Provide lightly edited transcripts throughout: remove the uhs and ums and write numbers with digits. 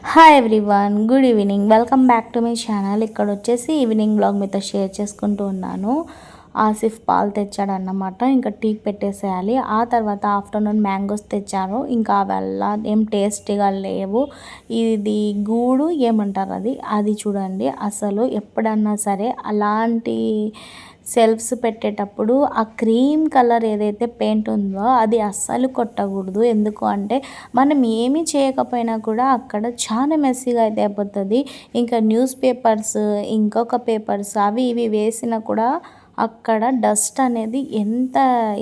Hi everyone, good evening. Welcome back to my channel. ఇక్కడ వచ్చేసి evening blog మీతో share చేసుకుంటూ ఉన్నాను. ఆసిఫ్ పాలు తెచ్చాడన్నమాట. ఇంకా టీకి పెట్టేసేయాలి. ఆ తర్వాత ఆఫ్టర్నూన్ మ్యాంగోస్ తెచ్చారు. ఇంకా అవల్ల ఏం టేస్టీగా లేవు. ఇది గూడు ఏమంటారు అది చూడండి. అసలు ఎప్పుడన్నా సరే అలాంటి సెల్ఫ్స్ పెట్టేటప్పుడు ఆ క్రీమ్ కలర్ ఏదైతే పెయింట్ ఉందో అది అస్సలు కొట్టకూడదు. ఎందుకు అంటే మనం ఏమీ చేయకపోయినా కూడా అక్కడ చాలా మెస్సీగా అయితే అయిపోతుంది. ఇంకా న్యూస్ పేపర్స్, ఇంకొక పేపర్స్ అవి ఇవి వేసినా కూడా అక్కడ డస్ట్ అనేది ఎంత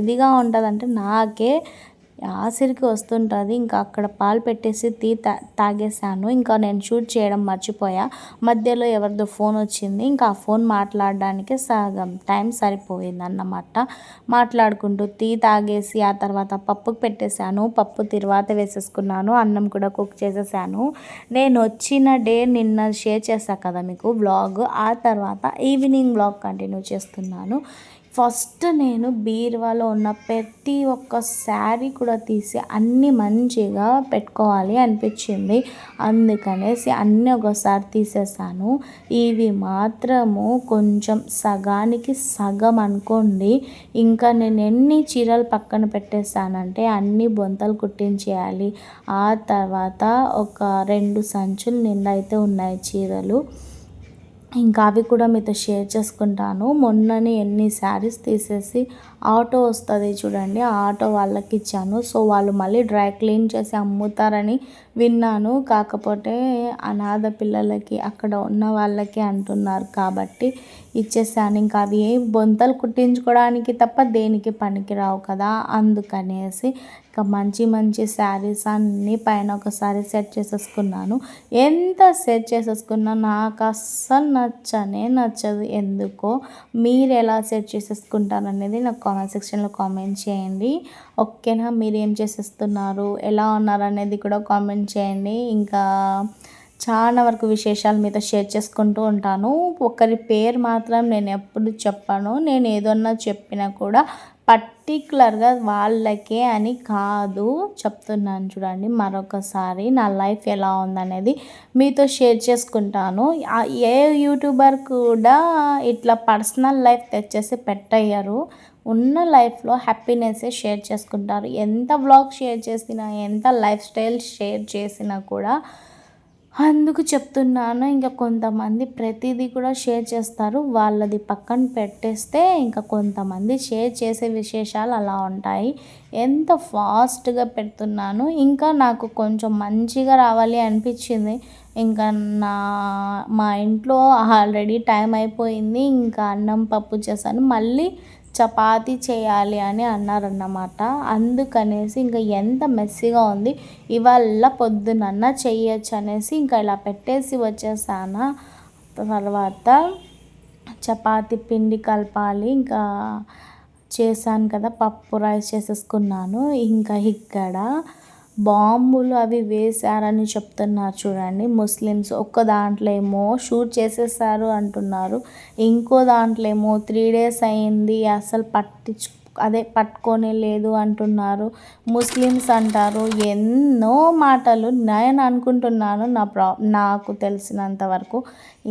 ఇదిగా ఉంటుందంటే నాకే ఆఖరికి వస్తుంటుంది. ఇంకా అక్కడ పాలు పెట్టేసి తాగేసాను. ఇంకా నేను షూట్ చేయడం మర్చిపోయా. మధ్యలో ఎవరిదో ఫోన్ వచ్చింది. ఇంకా ఆ ఫోన్ మాట్లాడడానికి సగం టైం సరిపోయింది అన్నమాట. మాట్లాడుకుంటూ తాగేసి ఆ తర్వాత పప్పుకు పెట్టేశాను. పప్పు తిరువాత వేసేసుకున్నాను. అన్నం కూడా కుక్ చేసేసాను. నేను వచ్చిన డే నిన్న షేర్ చేశాను కదా మీకు వ్లాగ్. ఆ తర్వాత ఈవినింగ్ వ్లాగ్ కంటిన్యూ చేస్తున్నాను. ఫస్ట్ నేను బీరువాలో ఉన్న ప్రతి ఒక్క శారీ కూడా తీసి అన్నీ మంచిగా పెట్టుకోవాలి అనిపించింది. అందుకనేసి అన్నీ ఒకసారి తీసేసాను. ఇవి మాత్రము కొంచెం సగానికి సగం అనుకోండి. ఇంకా నేను ఎన్ని చీరలు పక్కన పెట్టేశానంటే అన్ని బొంతలు కుట్టించేయాలి. ఆ తర్వాత ఒక 2 సంచులు నిండా అయితే ఉన్నాయి చీరలు. ఇంకా అవి కూడా మీతో షేర్ చేసుకుంటాను. మొన్ననే ఎన్ని శారీస్ తీసేసి ఆటో వస్తుంది చూడండి, ఆ ఆటో వాళ్ళకి ఇచ్చాను. సో వాళ్ళు మళ్ళీ డ్రై క్లీన్ చేసి అమ్ముతారని విన్నాను. కాకపోతే అనాథ పిల్లలకి అక్కడ ఉన్న వాళ్ళకి అంటున్నారు కాబట్టి ఇచ్చేసాను. ఇంకా అవి బొంతలు కుట్టించుకోవడానికి తప్ప దేనికి పనికిరావు కదా, అందుకనేసి ఇంకా మంచి మంచి శారీస్ అన్నీ పైన ఒకసారి సెట్ చేసేసుకున్నాను. ఎంత సెట్ చేసేసుకున్నా నాకు అస్సలు నచ్చదు. ఎందుకో మీరు ఎలా సెట్ చేసేసుకుంటారు అనేది నాకు కామెంట్ సెక్షన్లో కామెంట్ చేయండి. ఓకేనా? మీరు ఏం చేసేస్తున్నారు, ఎలా ఉన్నారు అనేది కూడా కామెంట్ చేయండి. ఇంకా చాలా వరకు విశేషాలు మీతో షేర్ చేసుకుంటూ ఉంటాను. ఒకరి పేరు మాత్రం నేను ఎప్పుడు చెప్పను. నేను ఏదన్నా చెప్పినా కూడా పర్టికులర్గా వాళ్ళకే అని కాదు చెప్తున్నాను. చూడండి మరొకసారి నా లైఫ్ ఎలా ఉందనేది మీతో షేర్ చేసుకుంటాను. ఏ యూట్యూబర్ కూడా ఇట్లా పర్సనల్ లైఫ్ తెచ్చేసి పెట్టయ్యారు. ఉన్న లైఫ్లో హ్యాపీనెస్సే షేర్ చేసుకుంటారు. ఎంత వ్లాగ్ షేర్ చేసినా, ఎంత లైఫ్ స్టైల్ షేర్ చేసినా కూడా అందుకు చెప్తున్నాను. ఇంకా కొంతమంది ప్రతిదీ కూడా షేర్ చేస్తారు. వాళ్ళది పక్కన పెట్టేస్తే ఇంకా కొంతమంది షేర్ చేసే విశేషాలు అలా ఉంటాయి. ఎంత ఫాస్ట్గా పెడుతున్నాను. ఇంకా నాకు కొంచెం మంచిగా రావాలి అనిపించింది. ఇంకా మా ఇంట్లో ఆల్రెడీ టైం అయిపోయింది. ఇంకా అన్నం పప్పు చేశాను. మళ్ళీ చపాతీ చేయాలి అని అన్నారన్నమాట. అందుకనేసి ఇంకా ఎంత మెస్సీగా ఉంది. ఇవాళ పొద్దునన్నా చెయ్యొచ్చు అనేసి ఇంకా ఇలా పెట్టేసి వచ్చేసాను. తర్వాత చపాతీ పిండి కలపాలి. ఇంకా చేశాను కదా, పప్పు రైస్ చేసేసుకున్నాను. ఇంకా ఇక్కడ బాంబులు అవి వేశారని చెప్తున్నారు చూడండి ముస్లిమ్స్. ఒక్క దాంట్లో ఏమో షూట్ చేసేసారు అంటున్నారు. ఇంకో దాంట్లో ఏమో 3 days అయింది అసలు పట్టుకొనే లేదు అంటున్నారు. ముస్లిమ్స్ అంటారు ఎన్నో మాటలు. నేను అనుకుంటున్నాను నాకు తెలిసినంత వరకు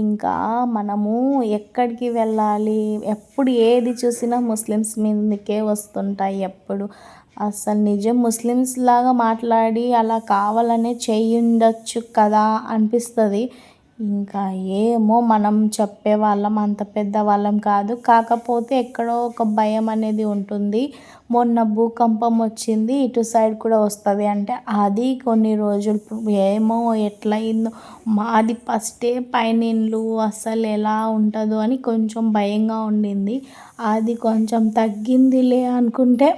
ఇంకా మనము ఎక్కడికి వెళ్ళాలి, ఎప్పుడు ఏది చూసినా ముస్లిమ్స్ మీదకే వస్తుంటాయి ఎప్పుడు. అసలు నిజం ముస్లిమ్స్ లాగా మాట్లాడి అలా కావాలనే చెయ్యుండొచ్చు కదా అనిపిస్తుంది. ఇంకా ఏమో మనం చెప్పేవాళ్ళం అంత పెద్దవాళ్ళం కాదు. కాకపోతే ఎక్కడో ఒక భయం అనేది ఉంటుంది. మొన్న భూకంపం వచ్చింది, ఇటు సైడ్ కూడా వస్తుంది అంటే అది కొన్ని రోజులు ఏమో ఎట్లయిందో. మాది ఫస్టే పైనిండ్లు, అస్సలు ఎలా ఉంటుందో అని కొంచెం భయంగా ఉండింది. అది కొంచెం తగ్గిందిలే అనుకుంటే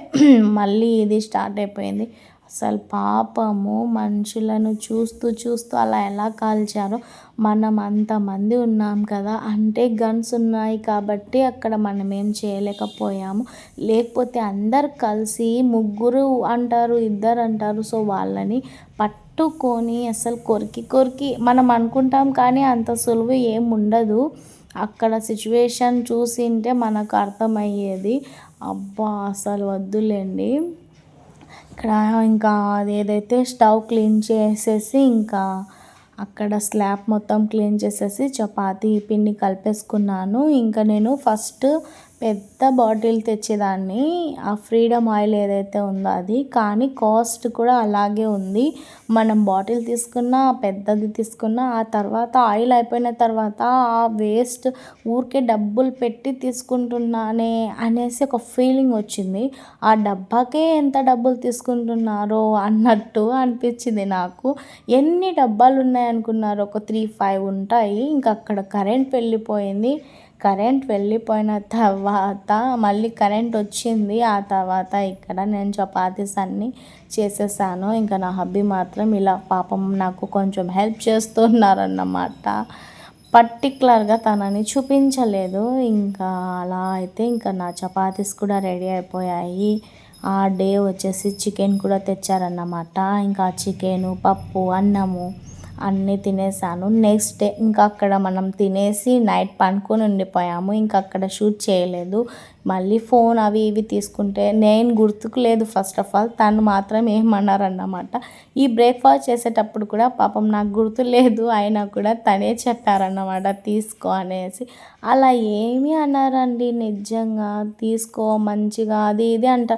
మళ్ళీ ఇది స్టార్ట్ అయిపోయింది. అసలు పాపము మనుషులను చూస్తూ అలా ఎలా కాల్చారో. మనం అంతమంది ఉన్నాం కదా, అంటే గన్స్ ఉన్నాయి కాబట్టి అక్కడ మనం ఏం చేయలేకపోయాము. లేకపోతే అందరు కలిసి 3 అంటారు, 2 అంటారు. సో వాళ్ళని పట్టుకొని అసలు కొరికి మనం అనుకుంటాం కానీ అంత సులువు ఏం ఉండదు. అక్కడ సిచ్యువేషన్ చూసింటే మనకు అర్థమయ్యేది. అబ్బా అసలు వద్దులేండి. ఇక్కడ ఇంకా అదేదైతే స్టవ్ క్లీన్ చేసేసి ఇంకా అక్కడ స్లాబ్ మొత్తం క్లీన్ చేసేసి చపాతీ పిండి కలిపేసుకున్నాను. ఇంకా నేను ఫస్ట్ పెద్ద బాటిల్ తెచ్చేదాన్ని, ఆ ఫ్రీడమ్ ఆయిల్ ఏదైతే ఉందో అది. కానీ కాస్ట్ కూడా అలాగే ఉంది. మనం బాటిల్ తీసుకున్నా, పెద్దది తీసుకున్నా, ఆ తర్వాత ఆయిల్ అయిపోయిన తర్వాత ఆ వేస్ట్ ఊరికే డబ్బులు పెట్టి తీసుకుంటున్నానే అనేసి ఒక ఫీలింగ్ వచ్చింది. ఆ డబ్బాకే ఎంత డబ్బులు తీసుకుంటున్నారో అన్నట్టు అనిపించింది నాకు. ఎన్ని డబ్బాలు ఉన్నాయనుకున్నారు? ఒక 3-5 ఉంటాయి. ఇంకా అక్కడ కరెంట్ వెళ్ళిపోయింది. కరెంట్ వెళ్ళిపోయిన తర్వాత మళ్ళీ కరెంట్ వచ్చింది. ఆ తర్వాత ఇక్కడ నేను చపాతీస్ అన్నీ చేసేసాను. ఇంకా నా హబ్బీ మాత్రం ఇలా పాపం నాకు కొంచెం హెల్ప్ చేస్తున్నారన్నమాట. పర్టికులర్గా తనని చూపించలేదు. ఇంకా అలా అయితే ఇంకా నా చపాతీస్ కూడా రెడీ అయిపోయాయి. ఆ డే వచ్చేసి చికెన్ కూడా తెచ్చారన్నమాట. ఇంకా చికెను, పప్పు, అన్నము అన్నీ తినేసాను. నెక్స్ట్ డే ఇంకా అక్కడ మనం తినేసి నైట్ పండుకొని ఉండిపోయాము. ఇంకా అక్కడ షూట్ చేయలేదు. మళ్ళీ ఫోన్ అవి ఇవి తీసుకుంటే నేను గుర్తుకు లేదు. ఫస్ట్ ఆఫ్ ఆల్ తను మాత్రం ఏమన్నారన్నమాట, ఈ బ్రేక్ఫాస్ట్ చేసేటప్పుడు కూడా పాపం నాకు గుర్తు లేదు, అయినా కూడా తనే చెప్పారన్నమాట తీసుకో అనేసి. అలా ఏమీ అన్నారండి, నిజంగా తీసుకో మంచిగా అది ఇది అంట.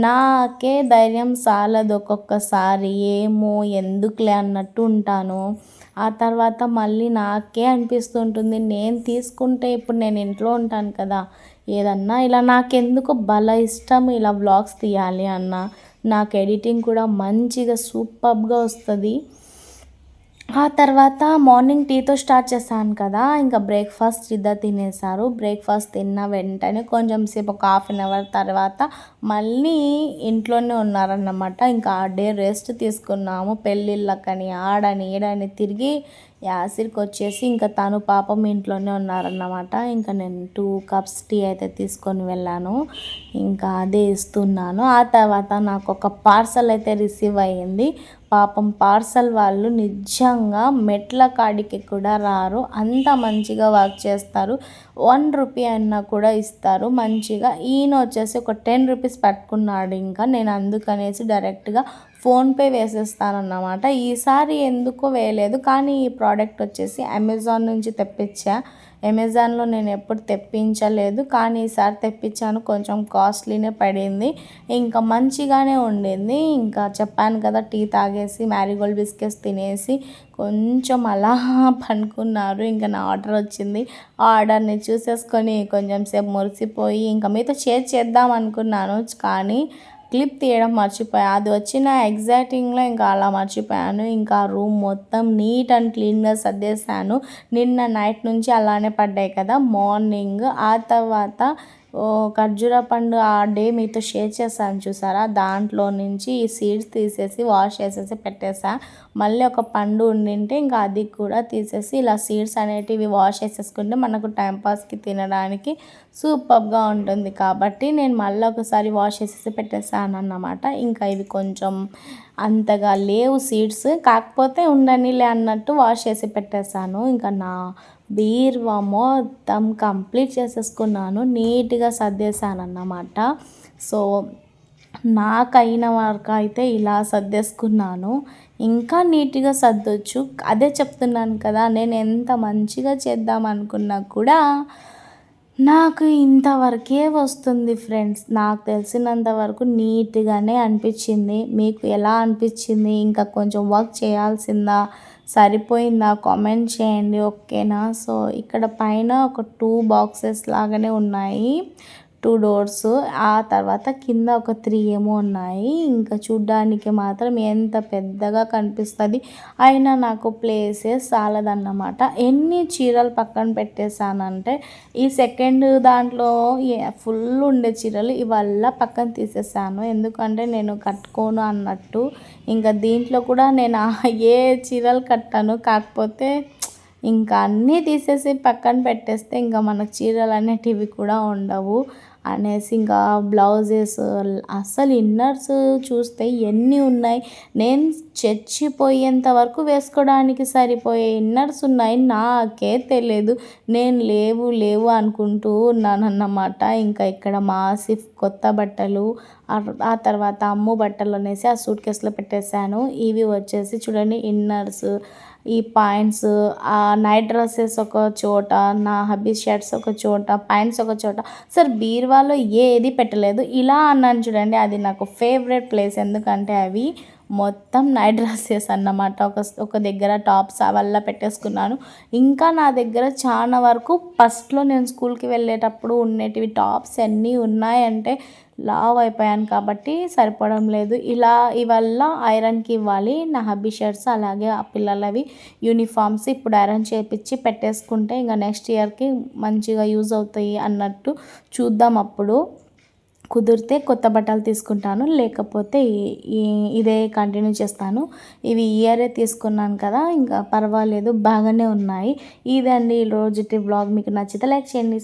నాకే ధైర్యం సాలదు ఒక్కొక్కసారి, ఏమో ఎందుకులే అన్నట్టు ఉంటాను. ఆ తర్వాత మళ్ళీ నాకే అనిపిస్తుంటుంది, నేను తీసుకుంటే ఇప్పుడు నేను ఇంట్లో ఉంటాను కదా, ఏదన్నా ఇలా నాకెందుకో భలే ఇష్టం ఇలా వ్లాగ్స్ తీయాలి అన్న. నాకు ఎడిటింగ్ కూడా మంచిగా సూపర్గా వస్తుంది. ఆ తర్వాత మార్నింగ్ టీతో స్టార్ట్ చేశాను కదా, ఇంకా బ్రేక్ఫాస్ట్ ఇద్దరు తినేసారు. బ్రేక్ఫాస్ట్ తిన్న వెంటనే కొంచెం సేపు ఒక 1/2 అవర్ తర్వాత మళ్ళీ ఇంట్లోనే ఉన్నారన్నమాట. ఇంకా ఆ డే రెస్ట్ తీసుకున్నాము. పెళ్ళిళ్ళకని ఆడని ఈడని తిరిగి యాసిడ్కి వచ్చేసి ఇంకా తను పాపం ఇంట్లోనే ఉన్నారన్నమాట. ఇంకా నేను 2 కప్స్ టీ అయితే తీసుకొని వెళ్ళాను. ఇంకా అదే ఇస్తున్నాను. ఆ తర్వాత నాకు ఒక పార్సల్ అయితే రిసీవ్ అయ్యింది. పాపం పార్సల్ వాళ్ళు నిజంగా మెట్ల కాడికి కూడా రారు, అంత మంచిగా వర్క్ చేస్తారు. 1 రూపీ అయినా కూడా ఇస్తారు మంచిగా. ఈయన వచ్చేసి ఒక 10 రూపీస్ పట్టుకున్నాడు. ఇంకా నేను అందుకనేసి డైరెక్ట్గా ఫోన్పే వేసేస్తానన్నమాట. ఈసారి ఎందుకో వేయలేదు, కానీ ఈ ప్రోడక్ట్ వచ్చేసి అమెజాన్ నుంచి తెప్పించా. అమెజాన్లో నేను ఎప్పుడు తెప్పించలేదు, కానీ ఈసారి తెప్పించాను. కొంచెం కాస్ట్లీనే పడింది, ఇంకా మంచిగానే ఉండింది. ఇంకా చెప్పాను కదా, టీ తాగేసి మ్యారీగోల్డ్ బిస్కెట్స్ తినేసి కొంచెం అలా పనుకున్నారు. ఇంకా నా ఆర్డర్ వచ్చింది. ఆ ఆర్డర్ని చూసేసుకొని కొంచెం సేపు మురిసిపోయి ఇంకా మీతో షేర్ చేద్దాం అనుకున్నాను, కానీ క్లిప్ తీయడం మర్చిపోయా. అది వచ్చిన ఎగ్జైటింగ్లో ఇంకా అలా మర్చిపోయాను. ఇంకా రూమ్ మొత్తం నీట్ అండ్ క్లీన్గా సర్దేశాను. నిన్న నైట్ నుంచి అలానే పడ్డాయి కదా మార్నింగ్. ఆ తర్వాత ఖర్జూర పండు ఆ డే మీతో షేర్ చేశాను చూసారా, దాంట్లో నుంచి ఈ సీడ్స్ తీసేసి వాష్ చేసేసి పెట్టేసా. మళ్ళీ ఒక పండు ఉండింటే ఇంకా అది కూడా తీసేసి ఇలా సీడ్స్ అనేటివి వాష్ చేసేసుకుంటే మనకు టైంపాస్కి తినడానికి సూపర్గా ఉంటుంది. కాబట్టి నేను మళ్ళీ ఒకసారి వాష్ చేసేసి పెట్టేసాను అన్నమాట. ఇంకా ఇవి కొంచెం అంతగా లేవు సీడ్స్, కాకపోతే ఉండనిలే అన్నట్టు వాష్ చేసి పెట్టేశాను. ఇంకా నా బీరువా మొత్తం కంప్లీట్ చేసేసుకున్నాను, నీట్గా సర్దేశాను అన్నమాట. సో నాకైన వరకు అయితే ఇలా సర్దేసుకున్నాను. ఇంకా నీట్గా సర్దొచ్చు, అదే చెప్తున్నాను కదా, నేను ఎంత మంచిగా చేద్దాం అనుకున్నా కూడా నాకు ఇంతవరకే వస్తుంది ఫ్రెండ్స్. నాకు తెలిసినంత వరకు నీట్గానే అనిపించింది. మీకు ఎలా అనిపించింది? ఇంకా కొంచెం వర్క్ చేయాల్సిందా, సరిపోయిందా? కామెంట్ చేయండి, ఓకేనా? సో ఇక్కడ పైన ఒక 2 బాక్సెస్ లాగానే ఉన్నాయి, 2 డోర్స్. ఆ తర్వాత కింద ఒక 3 ఏమో ఉన్నాయి. ఇంకా చూడ్డానికి మాత్రం ఎంత పెద్దగా కనిపిస్తుంది, అయినా నాకు ప్లేసే చాలదన్నమాట. ఎన్ని చీరలు పక్కన పెట్టేశానంటే, ఈ సెకండ్ దాంట్లో ఫుల్ ఉండే చీరలు ఇవల్ల పక్కన తీసేసాను, ఎందుకంటే నేను కట్టుకోను అన్నట్టు. ఇంకా దీంట్లో కూడా నేను ఏ చీరలు కట్టాను, కాకపోతే ఇంకా అన్నీ తీసేసి పక్కన పెట్టేస్తే ఇంకా మనకు చీరలు అనేటివి కూడా ఉండవు అనేసి ఇంకా బ్లౌజెస్, అసలు ఇన్నర్స్ చూస్తే ఎన్ని ఉన్నాయి. నేను చచ్చిపోయేంత వరకు వేసుకోవడానికి సరిపోయే ఇన్నర్స్ ఉన్నాయి, నాకే తెలియదు. నేను లేవు లేవు అనుకుంటూ ఉన్నానన్నమాట. ఇంకా ఇక్కడ మా ఆసిఫ్ కొత్త బట్టలు, ఆ తర్వాత అమ్ము బట్టలు అనేసి ఆ సూట్ కేసులో పెట్టేశాను. ఇవి వచ్చేసి చూడండి ఇన్నర్స్, ఈ పాయింట్స్, నైట్ డ్రెస్సెస్ ఒక చోట, నా హబ్బీ షర్ట్స్ ఒక చోట, పాయింట్స్ ఒక చోట, సార్ బీరువాలో ఏది పెట్టలేదు. ఇలా అన్నాను చూడండి, అది నాకు ఫేవరెట్ ప్లేస్. ఎందుకంటే అవి మొత్తం నైట్ డ్రెస్సెస్ అన్నమాట. ఒక దగ్గర టాప్స్ అవల్లా పెట్టేసుకున్నాను. ఇంకా నా దగ్గర చాలా వరకు ఫస్ట్లో నేను స్కూల్కి వెళ్ళేటప్పుడు ఉండేటివి టాప్స్ ఎన్ని ఉన్నాయంటే లావ్ అయిపోయాను కాబట్టి సరిపోవడం లేదు. ఇలా ఇవల్ల ఐరన్కి ఇవ్వాలి. నా హబ్బీ షర్ట్స్ అలాగే ఆ పిల్లలవి యూనిఫామ్స్ ఇప్పుడు ఐరన్ చేపించి పెట్టేసుకుంటే ఇంకా నెక్స్ట్ ఇయర్కి మంచిగా యూజ్ అవుతాయి అన్నట్టు. చూద్దాం, అప్పుడు కుదిరితే కొత్త బట్టలు తీసుకుంటాను, లేకపోతే ఇదే కంటిన్యూ చేస్తాను. ఇవి ఇయరే తీసుకున్నాను కదా, ఇంకా పర్వాలేదు, బాగానే ఉన్నాయి. ఇదండి ఈరోజుటి వ్లాగ్. మీకు నచ్చితే లైక్ చేయండి.